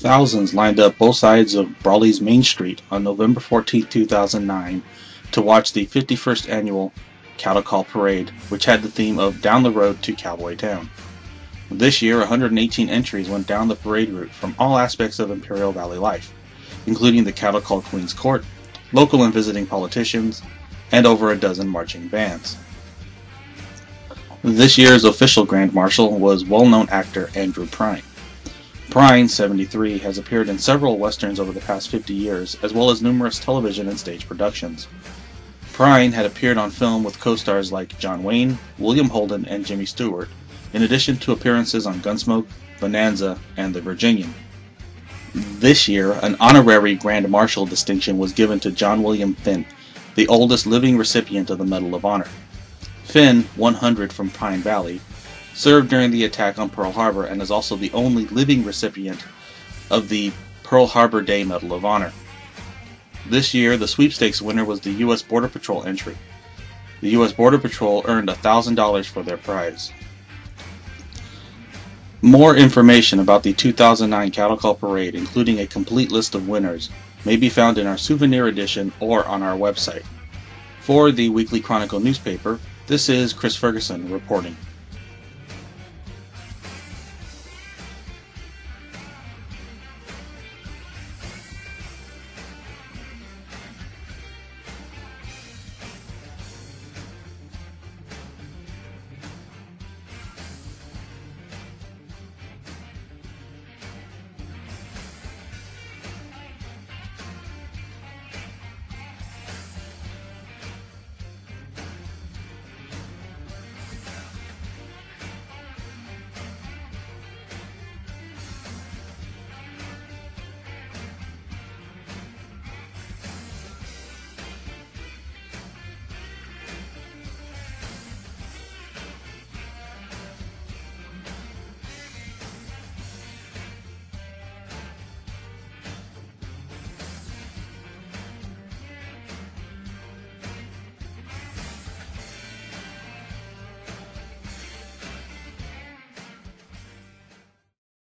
Thousands lined up both sides of Brawley's Main Street on November 14, 2009 to watch the 51st annual Cattle Call Parade, which had the theme of Down the Road to Cowboy Town. This year, 118 entries went down the parade route from all aspects of Imperial Valley life, including the Cattle Call Queen's Court, local and visiting politicians, and over a dozen marching bands. This year's official Grand Marshal was well-known actor Andrew Prine. Prine, 73, has appeared in several westerns over the past 50 years, as well as numerous television and stage productions. Prine had appeared on film with co-stars like John Wayne, William Holden, and Jimmy Stewart, in addition to appearances on Gunsmoke, Bonanza, and The Virginian. This year, an honorary Grand Marshal distinction was given to John William Finn, the oldest living recipient of the Medal of Honor. Finn, 100 from Pine Valley, served during the attack on Pearl Harbor and is also the only living recipient of the Pearl Harbor Day Medal of Honor. This year, the sweepstakes winner was the U.S. Border Patrol entry. The U.S. Border Patrol earned $1,000 for their prize. More information about the 2009 Cattle Call Parade, including a complete list of winners, may be found in our souvenir edition or on our website. For the Weekly Chronicle newspaper, this is Chris Ferguson reporting.